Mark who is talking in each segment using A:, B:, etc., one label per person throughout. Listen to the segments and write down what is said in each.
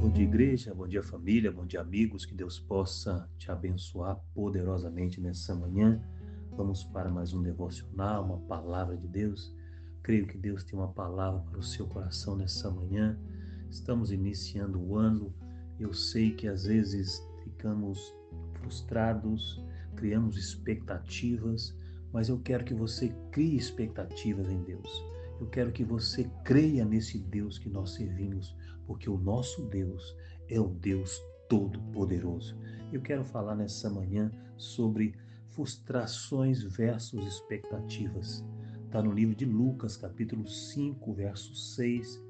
A: Bom dia, igreja, bom dia, família, bom dia, amigos. Que Deus possa te abençoar poderosamente nessa manhã. Vamos para mais um devocional, uma palavra de Deus. Creio que Deus tem uma palavra para o seu coração nessa manhã. Estamos iniciando o ano. Eu sei que às vezes ficamos frustrados, criamos expectativas, mas eu quero que você crie expectativas em Deus. Eu quero que você creia nesse Deus que nós servimos, porque o nosso Deus é o Deus Todo-Poderoso. Eu quero falar nessa manhã sobre frustrações versus expectativas. Está no livro de Lucas, capítulo 5, verso 6.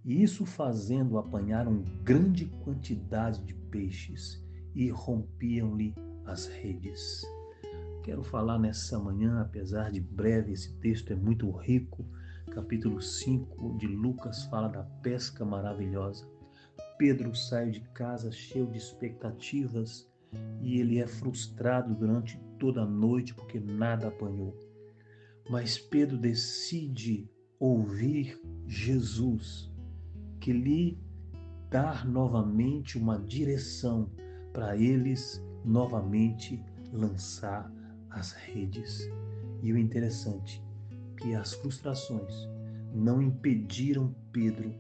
A: E isso fazendo apanharam grande quantidade de peixes e rompiam-lhe as redes. Quero falar nessa manhã, apesar de breve, esse texto é muito rico. Capítulo 5 de Lucas fala da pesca maravilhosa. Pedro sai de casa cheio de expectativas e ele é frustrado durante toda a noite porque nada apanhou. Mas Pedro decide ouvir Jesus, que lhe dar novamente uma direção para eles novamente lançar as redes. E o interessante que as frustrações não impediram Pedro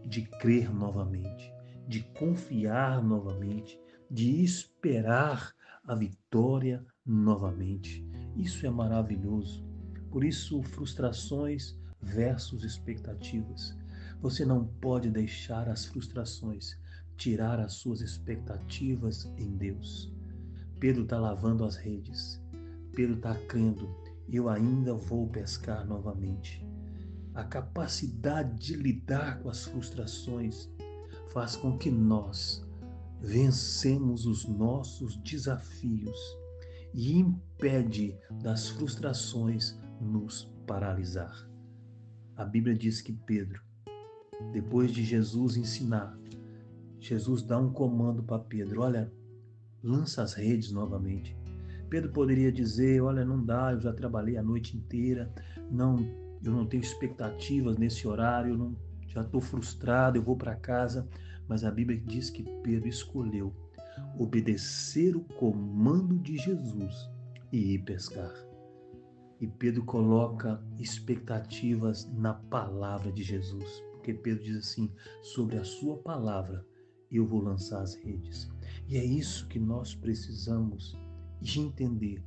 A: de crer novamente, de confiar novamente, de esperar a vitória novamente. Isso é maravilhoso. Por isso, frustrações versus expectativas. Você não pode deixar as frustrações tirar as suas expectativas em Deus. Pedro está lavando as redes. Pedro está crendo, eu ainda vou pescar novamente. A capacidade de lidar com as frustrações faz com que nós vencemos os nossos desafios e impede das frustrações nos paralisar. A Bíblia diz que Pedro, depois de Jesus ensinar, Jesus dá um comando para Pedro, olha, lança as redes novamente. Pedro poderia dizer, olha, não dá, eu já trabalhei a noite inteira, eu não tenho expectativas nesse horário, já estou frustrado, eu vou para casa. Mas a Bíblia diz que Pedro escolheu obedecer o comando de Jesus e ir pescar. E Pedro coloca expectativas na palavra de Jesus, porque Pedro diz assim, sobre a sua palavra eu vou lançar as redes. E é isso que nós precisamos de entender.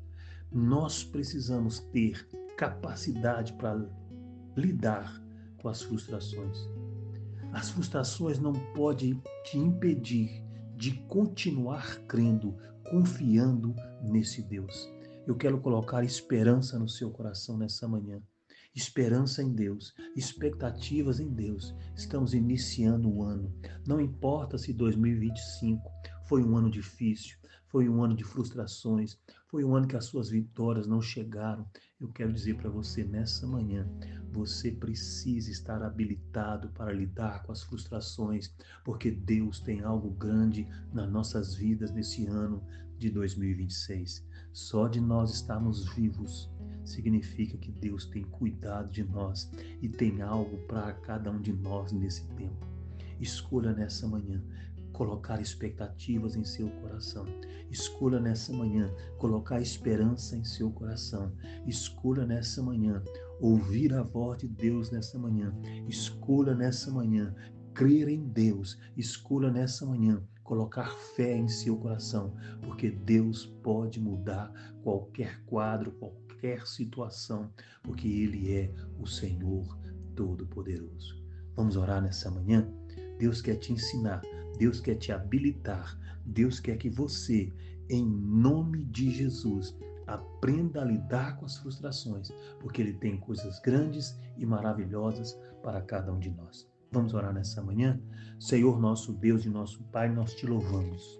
A: Nós precisamos ter capacidade para lidar com as frustrações. As frustrações não podem te impedir de continuar crendo, confiando nesse Deus. Eu quero colocar esperança no seu coração nessa manhã. Esperança em Deus, expectativas em Deus. Estamos iniciando o ano. Não importa se 2025 foi um ano difícil, foi um ano de frustrações, foi um ano que as suas vitórias não chegaram. Eu quero dizer para você nessa manhã, você precisa estar habilitado para lidar com as frustrações, porque Deus tem algo grande nas nossas vidas nesse ano de 2026. Só de nós estarmos vivos significa que Deus tem cuidado de nós e tem algo para cada um de nós nesse tempo. Escolha nessa manhã colocar expectativas em seu coração. Escolha nessa manhã colocar esperança em seu coração. Escolha nessa manhã ouvir a voz de Deus nessa manhã. Escolha nessa manhã crer em Deus. Escolha nessa manhã colocar fé em seu coração, porque Deus pode mudar qualquer quadro, qualquer situação, porque Ele é o Senhor Todo-Poderoso. Vamos orar nessa manhã? Deus quer te ensinar, Deus quer te habilitar, Deus quer que você, em nome de Jesus, aprenda a lidar com as frustrações, porque Ele tem coisas grandes e maravilhosas para cada um de nós. Vamos orar nessa manhã? Senhor, nosso Deus e nosso Pai, nós te louvamos.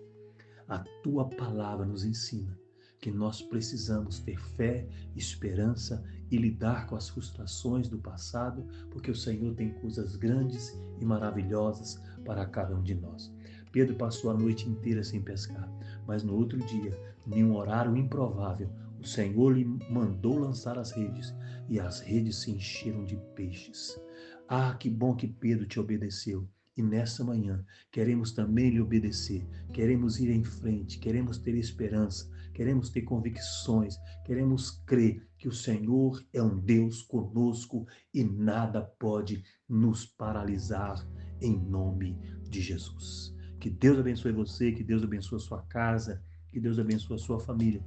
A: A Tua palavra nos ensina que nós precisamos ter fé, esperança e lidar com as frustrações do passado, porque o Senhor tem coisas grandes e maravilhosas para cada um de nós. Pedro passou a noite inteira sem pescar, mas no outro dia, em um horário improvável, o Senhor lhe mandou lançar as redes e as redes se encheram de peixes. Ah, que bom que Pedro te obedeceu E nessa manhã queremos também lhe obedecer, queremos ir em frente, queremos ter esperança, queremos ter convicções, queremos crer que o Senhor é um Deus conosco e nada pode nos paralisar em nome de Jesus. Que Deus abençoe você, que Deus abençoe a sua casa, que Deus abençoe a sua família.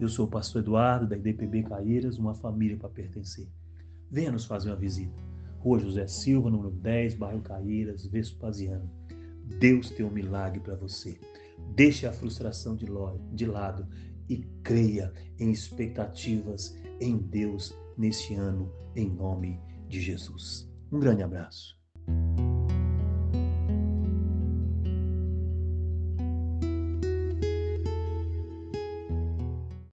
A: Eu sou o pastor Eduardo, da IDPB Caieiras, uma família para pertencer. Venha nos fazer uma visita. Rua José Silva, número 10, bairro Caieiras, Vespasiano. Deus tem um milagre para você. Deixe a frustração de lado e creia em expectativas em Deus neste ano, em nome de Jesus. Um grande abraço.